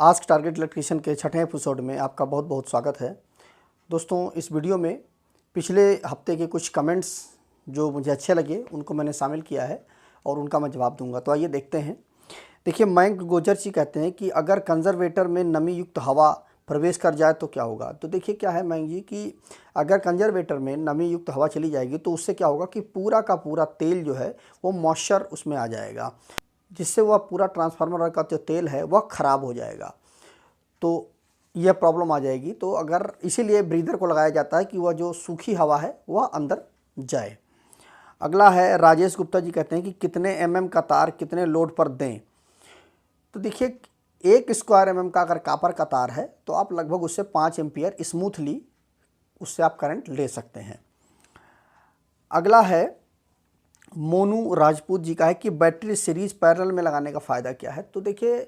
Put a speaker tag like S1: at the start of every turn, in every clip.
S1: Ask target electrician के छठे episode में आपका बहुत बहुत स्वागत है। दोस्तों, इस वीडियो में पिछले हफ्ते के कुछ कमेंट्स जो मुझे अच्छे लगे उनको मैंने शामिल किया है और उनका मैं जवाब दूंगा। तो आइए देखते हैं। देखिए, मयंक गुर्जर जी कहते हैं कि अगर कंजर्वेटर में नमी युक्त हवा प्रवेश कर जाए तो क्या होगा। तो देखिए क्या है मयंक जी कि अगर कंजर्वेटर में नमी युक्त हवा चली जाएगी तो उससे क्या होगा कि पूरा का पूरा तेल जो है वो मॉइस्चर उसमें आ जाएगा, जिससे वह पूरा ट्रांसफार्मर का जो तेल है वह ख़राब हो जाएगा। तो यह प्रॉब्लम आ जाएगी। तो अगर इसीलिए ब्रीदर को लगाया जाता है कि वह जो सूखी हवा है वह अंदर जाए। अगला है राजेश गुप्ता जी कहते हैं कि कितने mm का तार कितने लोड पर दें। तो देखिए, 1 स्क्वायर mm का अगर कापर का तार है तो आप लगभग उससे 5 एम्पियर स्मूथली उससे आप करंट ले सकते हैं। अगला है मोनू राजपूत जी का है कि बैटरी सीरीज पैरेलल में लगाने का फ़ायदा क्या है। तो देखिए,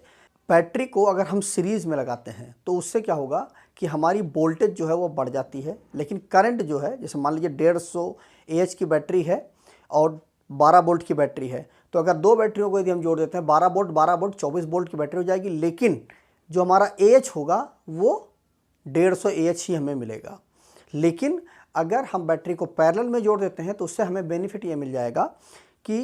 S1: बैटरी को अगर हम सीरीज़ में लगाते हैं तो उससे क्या होगा कि हमारी वोल्टेज जो है वो बढ़ जाती है, लेकिन करंट जो है, जैसे मान लीजिए 150 AH की बैटरी है और 12 वोल्ट की बैटरी है, तो अगर दो बैटरियों को यदि हम जोड़ देते हैं 12 वोल्ट 24 वोल्ट की बैटरी हो जाएगी, लेकिन जो हमारा AH होगा वो 150 AH ही हमें मिलेगा। लेकिन अगर हम बैटरी को पैरेलल में जोड़ देते हैं तो उससे हमें बेनिफिट ये मिल जाएगा कि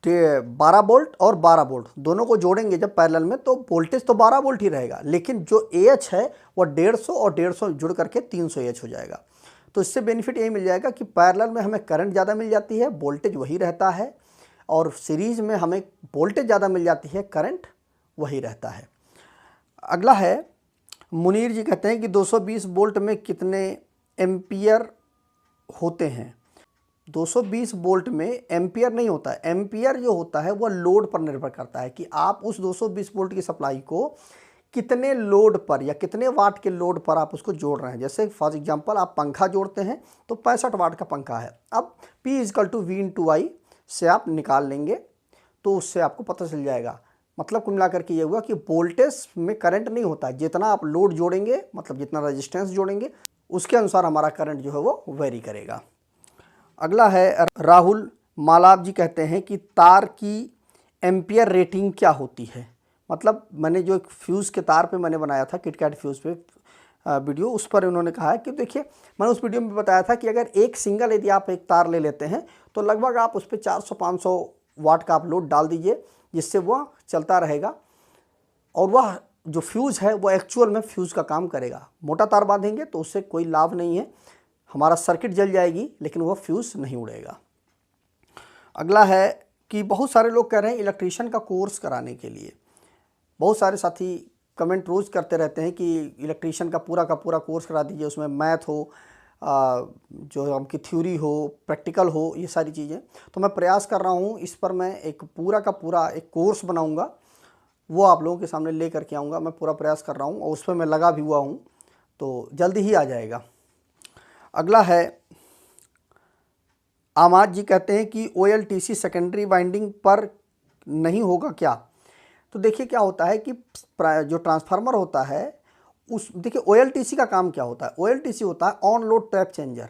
S1: 12 वोल्ट और 12 वोल्ट दोनों को जोड़ेंगे जब पैरेलल में तो वोल्टेज तो 12 वोल्ट ही रहेगा, लेकिन जो AH है वह 150 और 150 जुड़ करके 300 AH हो जाएगा। तो इससे बेनिफिट यही मिल जाएगा कि पैरेलल में हमें करंट ज़्यादा मिल जाती है, वोल्टेज वही रहता है, और सीरीज में हमें वोल्टेज ज़्यादा मिल जाती है, करंट वही रहता है। अगला है मुनीर जी कहते हैं कि 220 वोल्ट में कितने एम्पियर होते हैं। 220 वोल्ट में एम्पियर नहीं होता है, एम्पियर जो होता है वह लोड पर निर्भर करता है कि आप उस 220 वोल्ट की सप्लाई को कितने लोड पर या कितने वाट के लोड पर आप उसको जोड़ रहे हैं। जैसे फॉर एग्जांपल आप पंखा जोड़ते हैं तो 65 वाट का पंखा है, अब P = V/I से आप निकाल लेंगे तो उससे आपको पता चल जाएगा। मतलब कुल मिलाकर के ये हुआ कि वोल्टेज में करंट नहीं होता है, जितना आप लोड जोड़ेंगे मतलब जितना रेजिस्टेंस जोड़ेंगे उसके अनुसार हमारा करंट जो है वो वेरी करेगा। अगला है राहुल मालाब जी कहते हैं कि तार की एम्पियर रेटिंग क्या होती है। मतलब मैंने जो एक फ्यूज़ के तार पे मैंने बनाया था किटकैट फ्यूज़ पे वीडियो, उस पर उन्होंने कहा है कि देखिए, मैंने उस वीडियो में बताया था कि अगर एक सिंगल यदि आप एक तार ले लेते हैं तो लगभग आप उस पर 400-500 वाट का आप लोड डाल दीजिए, जिससे वह चलता रहेगा और वह जो फ्यूज़ है वो एक्चुअल में फ्यूज़ का काम करेगा। मोटा तार बांधेंगे तो उससे कोई लाभ नहीं है, हमारा सर्किट जल जाएगी लेकिन वह फ्यूज़ नहीं उड़ेगा। अगला है कि बहुत सारे लोग कह रहे हैं इलेक्ट्रीशियन का कोर्स कराने के लिए। बहुत सारे साथी कमेंट रोज़ करते रहते हैं कि इलेक्ट्रीशियन का पूरा कोर्स करा दीजिए, उसमें मैथ हो, जो हमकी थ्योरी हो, प्रैक्टिकल हो, ये सारी चीज़ें। तो मैं प्रयास कर रहा हूँ, इस पर मैं एक पूरा का पूरा एक कोर्स बनाऊँगा, वो आप लोगों के सामने ले करके आऊँगा। मैं पूरा प्रयास कर रहा हूँ और उस पर मैं लगा भी हुआ हूँ, तो जल्दी ही आ जाएगा। अगला है आमाद जी कहते हैं कि OLTC सेकेंडरी वाइंडिंग पर नहीं होगा क्या। तो देखिए क्या होता है कि जो ट्रांसफार्मर होता है उस देखिए OLTC का काम क्या होता है। OLTC होता है ऑन लोड टैप चेंजर,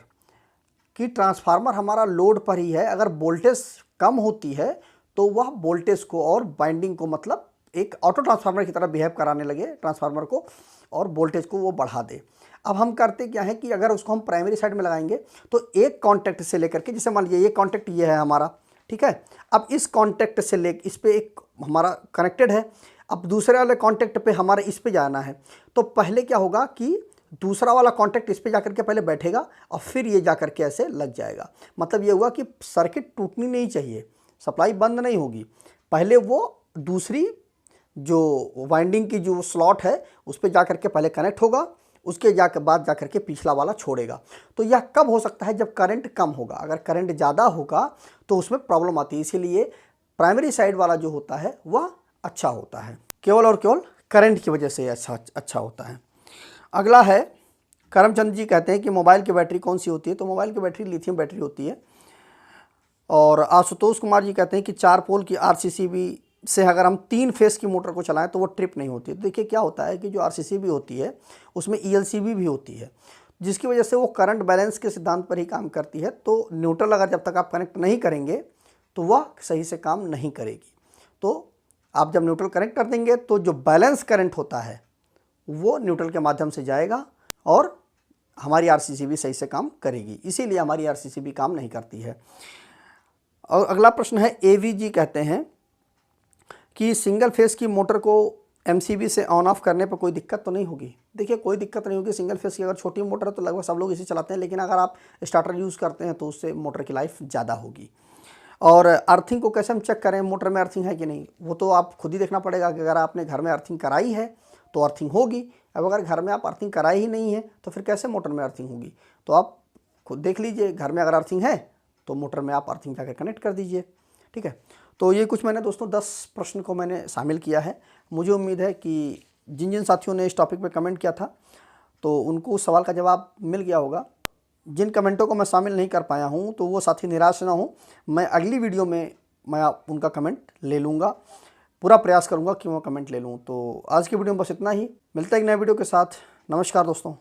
S1: कि ट्रांसफार्मर हमारा लोड पर ही है, अगर वोल्टेज कम होती है तो वह वोल्टेज को और वाइंडिंग को मतलब एक ऑटो ट्रांसफार्मर की तरह बिहेव कराने लगे ट्रांसफार्मर को और वोल्टेज को वो बढ़ा दे। अब हम करते क्या है कि अगर उसको हम प्राइमरी साइड में लगाएंगे तो एक कॉन्टैक्ट से लेकर के, जैसे मान लीजिए ये कॉन्टैक्ट ये है हमारा, ठीक है, अब इस कॉन्टैक्ट से ले इस पे एक हमारा कनेक्टेड है, अब दूसरे वाले कॉन्टैक्ट पे हमारे इस पे जाना है, तो पहले क्या होगा कि दूसरा वाला कॉन्टैक्ट इस पे जाकर के पहले बैठेगा और फिर ये जाकर के ऐसे लग जाएगा। मतलब ये हुआ कि सर्किट टूटनी नहीं चाहिए, सप्लाई बंद नहीं होगी, पहले वो दूसरी जो वाइंडिंग की जो स्लॉट है उस पर जाकर के पहले कनेक्ट होगा, उसके बाद जाकर के पिछला वाला छोड़ेगा। तो यह कब हो सकता है, जब करंट कम होगा। अगर करंट ज़्यादा होगा तो उसमें प्रॉब्लम आती है, इसीलिए प्राइमरी साइड वाला जो होता है वह अच्छा होता है, केवल और केवल करंट की वजह से अच्छा होता है। अगला है करमचंद जी कहते हैं कि मोबाइल की बैटरी कौन सी होती है। तो मोबाइल की बैटरी लिथियम बैटरी होती है। और आशुतोष कुमार जी कहते हैं कि 4 पोल की RCCB से अगर हम 3 फेस की मोटर को चलाएं तो वो ट्रिप नहीं होती। तो देखिए क्या होता है कि जो RCCB होती है उसमें ELCB भी होती है, जिसकी वजह से वो करंट बैलेंस के सिद्धांत पर ही काम करती है। तो न्यूट्रल अगर जब तक आप कनेक्ट नहीं करेंगे तो वह सही से काम नहीं करेगी। तो आप जब न्यूट्रल कनेक्ट कर देंगे तो जो बैलेंस करंट होता है वो न्यूट्रल के माध्यम से जाएगा और हमारी आरसीसीबी सही से काम करेगी। इसीलिए हमारी आरसीसीबी काम नहीं करती है। और अगला प्रश्न है एवीजी कहते हैं कि सिंगल फेस की मोटर को एमसीबी से ऑन ऑफ करने पर कोई दिक्कत तो नहीं होगी। देखिए कोई दिक्कत नहीं होगी। सिंगल फेस की अगर छोटी मोटर है तो लगभग सब लोग इसे चलाते हैं, लेकिन अगर आप स्टार्टर यूज़ करते हैं तो उससे मोटर की लाइफ ज़्यादा होगी। और अर्थिंग को कैसे हम चेक करें, मोटर में अर्थिंग है कि नहीं, वो तो आप खुद ही देखना पड़ेगा कि अगर आपने घर में अर्थिंग कराई है तो अर्थिंग होगी। अब अगर घर में आप अर्थिंग कराई ही नहीं है तो फिर कैसे मोटर में अर्थिंग होगी। तो आप खुद देख लीजिए, घर में अगर अर्थिंग है तो मोटर में आप अर्थिंग जाकर कनेक्ट कर दीजिए। ठीक है, तो ये कुछ मैंने दोस्तों 10 प्रश्न को मैंने शामिल किया है। मुझे उम्मीद है कि जिन जिन साथियों ने इस टॉपिक पे कमेंट किया था तो उनको उस सवाल का जवाब मिल गया होगा। जिन कमेंटों को मैं शामिल नहीं कर पाया हूँ तो वो साथी निराश ना हो, मैं अगली वीडियो में मैं उनका कमेंट ले लूँगा, पूरा प्रयास करूँगा कि वो कमेंट ले लूँ। तो आज की वीडियो में बस इतना ही, मिलता है एक नए वीडियो के साथ। नमस्कार दोस्तों।